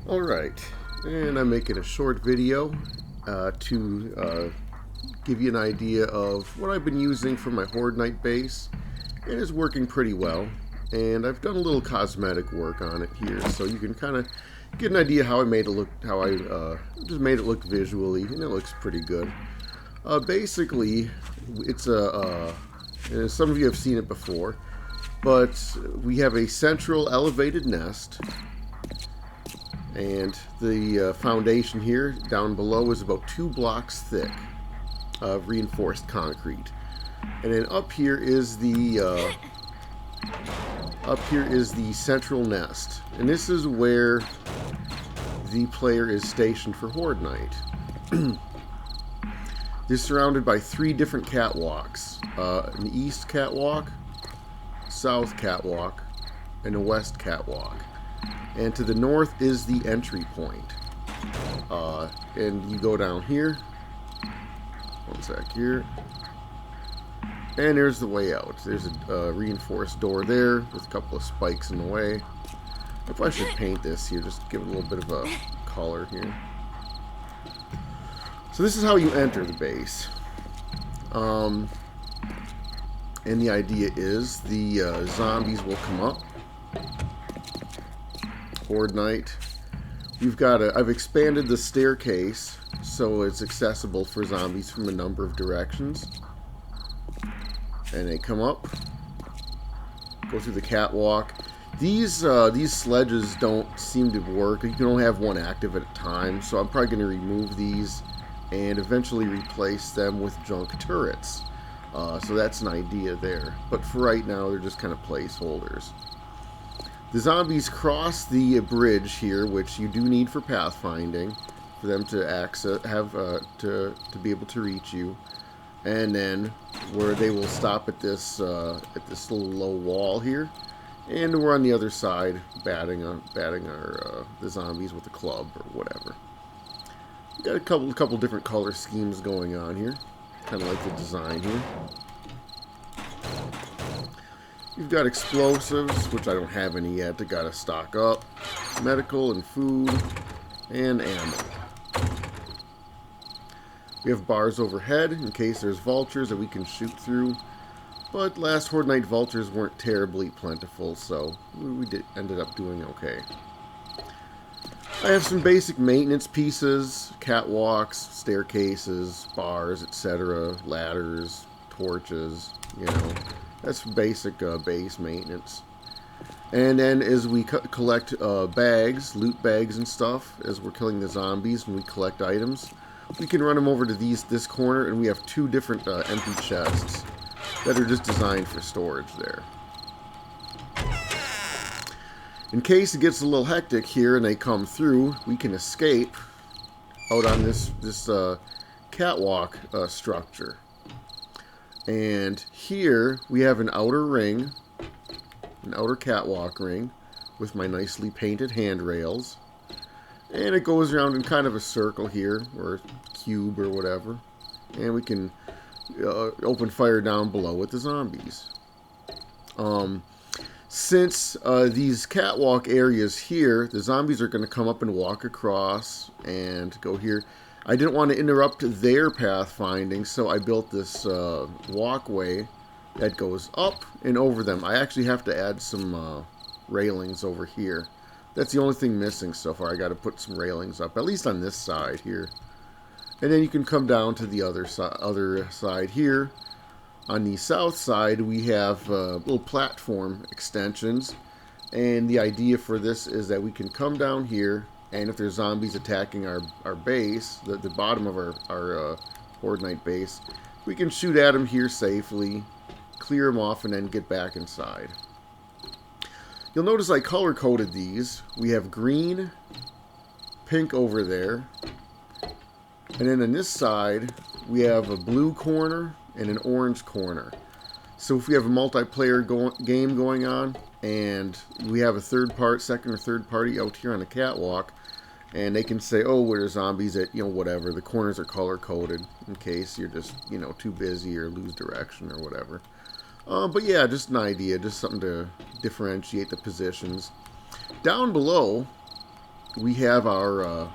Alright, and I'm making a short video to give you an idea of what I've been using for my Horde Night base. It is working pretty well, and I've done a little cosmetic work on it here, so you can kind of get an idea how I made it look, how I just made it look visually, and it looks pretty good. Basically, it's some of you have seen it before, but we have a central elevated nest. And the foundation here down below is about 2 blocks thick of reinforced concrete. And then up here is the central nest. And this is where the player is stationed for Horde Night. They're surrounded by 3 different catwalks. An east catwalk, south catwalk, and a west catwalk. And to the north is the entry point. And you go down here. One sec here. And there's the way out. There's a reinforced door there with a couple of spikes in the way. I probably should paint this here, just give it a little bit of a color here. So this is how you enter the base. And the idea is the zombies will come up. Horde Night. I've expanded the staircase so it's accessible for zombies from a number of directions. And they come up, go through the catwalk. These sledges don't seem to work. You can only have one active at a time, so I'm probably going to remove these and eventually replace them with junk turrets. So that's an idea there. But for right now, they're just kind of placeholders. The zombies cross the bridge here, which you do need for pathfinding, for them to access, to be able to reach you, and then where they will stop at this little low wall here, and we're on the other side, batting the zombies with a club or whatever. We got a couple different color schemes going on here, kind of like the design here. You've got explosives, which I don't have any yet. I gotta stock up. Medical and food and ammo. We have bars overhead in case there's vultures that we can shoot through. But last Horde Night vultures weren't terribly plentiful, so we ended up doing okay. I have some basic maintenance pieces, catwalks, staircases, bars, etc., ladders, torches, you know. That's basic base maintenance. And then as we collect bags, loot bags and stuff, as we're killing the zombies and we collect items, we can run them over to this corner, and we have 2 different empty chests that are just designed for storage there. In case it gets a little hectic here and they come through, we can escape out on this catwalk structure. And here we have an outer ring, an outer catwalk ring with my nicely painted handrails. And it goes around in kind of a circle here, or a cube or whatever. And we can open fire down below with the zombies. Since these catwalk areas here, the zombies are going to come up and walk across and go here. I didn't want to interrupt their pathfinding, so I built this walkway that goes up and over them. I actually have to add some railings over here. That's the only thing missing so far. I got to put some railings up, at least on this side here. And then you can come down to the other side here. On the south side, we have little platform extensions. And the idea for this is that we can come down here, and if there's zombies attacking our base, the bottom of our Horde Night base, we can shoot at them here safely, clear them off, and then get back inside. You'll notice I color-coded these. We have green, pink over there, and then on this side, we have a blue corner and an orange corner. So if we have a multiplayer game going on, and we have a second or third party out here on the catwalk, and they can say, oh, there's zombies at, whatever. The corners are color-coded in case you're just, too busy or lose direction or whatever. But yeah, just an idea, just something to differentiate the positions. Down below, we have our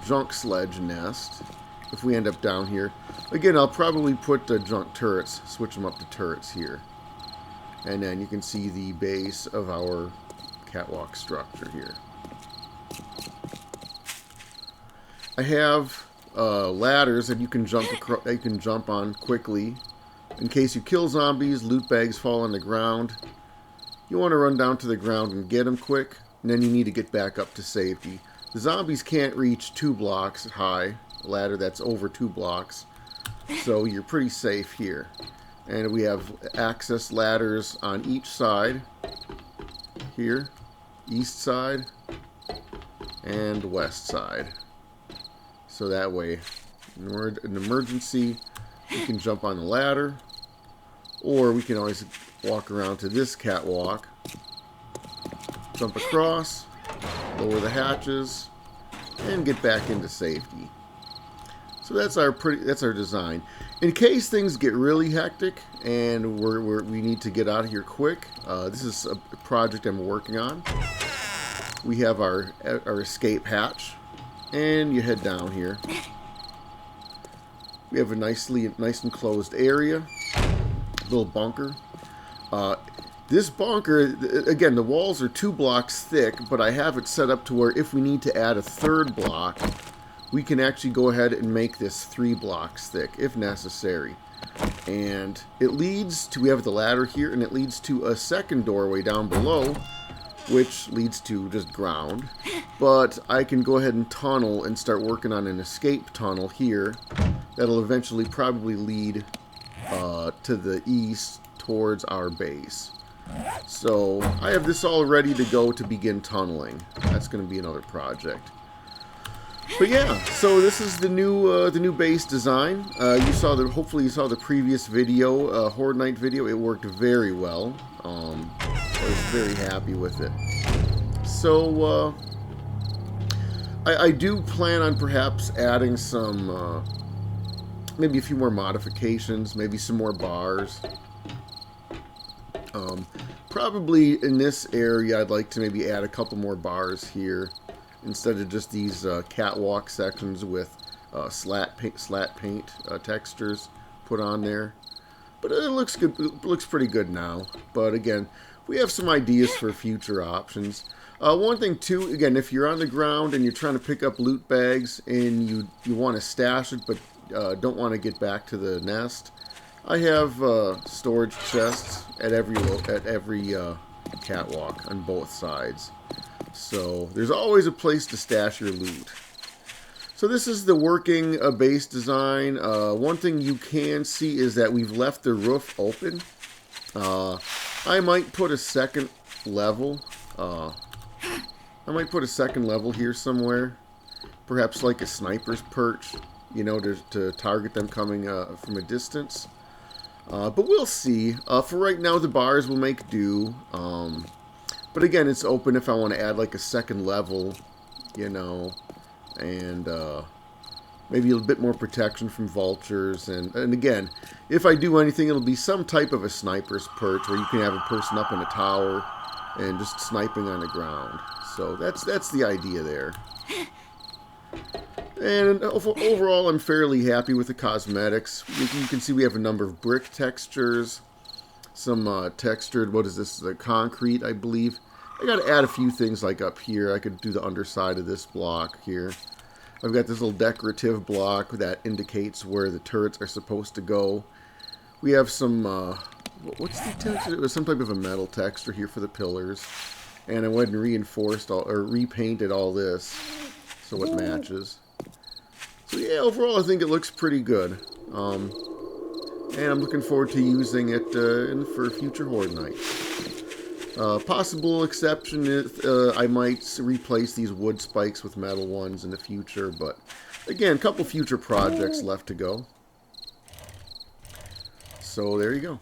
junk sledge nest. If we end up down here, again, I'll probably put junk turrets, switch them up to turrets here, and then you can see the base of our catwalk structure here. I have ladders that you can jump on quickly in case you kill zombies. Loot bags fall on the ground. You want to run down to the ground and get them quick, and then you need to get back up to safety. The zombies can't reach 2 blocks high, a ladder that's over 2 blocks, so you're pretty safe here. And we have access ladders on each side, here, east side, and west side. So that way, in an emergency, we can jump on the ladder, or we can always walk around to this catwalk, jump across, lower the hatches, and get back into safety. So that's our design. In case things get really hectic and we need to get out of here quick, this is a project I'm working on. We have our escape hatch, and you head down here. We have a nice enclosed area, little bunker. This bunker, again, the walls are 2 blocks thick, but I have it set up to where if we need to add a 3rd block, we can actually go ahead and make this 3 blocks thick if necessary. And it leads to, we have the ladder here, and it leads to a second doorway down below, which leads to just ground. But I can go ahead and tunnel and start working on an escape tunnel here that'll eventually probably lead to the east towards our base. So I have this all ready to go to begin tunneling. That's going to be another project. But yeah, so this is the new base design. Hopefully you saw the previous video, Horde Night video. It worked very well. I was very happy with it. So I do plan on perhaps adding some, maybe a few more modifications, maybe some more bars. Probably in this area, I'd like to maybe add a couple more bars here instead of just these catwalk sections with slat paint textures put on there. But it looks good. It looks pretty good now. But again, we have some ideas for future options. One thing too, again, if you're on the ground and you're trying to pick up loot bags and you want to stash it but don't want to get back to the nest, I have storage chests at every catwalk on both sides. So there's always a place to stash your loot. So this is the working base design. One thing you can see is that we've left the roof open. I might put a second level. Here somewhere. Perhaps like a sniper's perch, you know, to target them coming from a distance. But we'll see. For right now, the bars will make do. But again, it's open if I want to add like a second level, you know, and maybe a bit more protection from vultures. And again, if I do anything, it'll be some type of a sniper's perch where you can have a person up in a tower and just sniping on the ground. So that's the idea there. And overall, I'm fairly happy with the cosmetics. You can see we have a number of brick textures, some textured, what is this, the concrete, I believe. I got to add a few things like up here. I could do the underside of this block here. I've got this little decorative block that indicates where the turrets are supposed to go. We have some, what's the texture? It was some type of a metal texture here for the pillars. And I went and repainted all this so it matches. So yeah, overall I think it looks pretty good. And I'm looking forward to using it for future Horde Night. Possible exception is I might replace these wood spikes with metal ones in the future, but again, a couple future projects left to go. So there you go.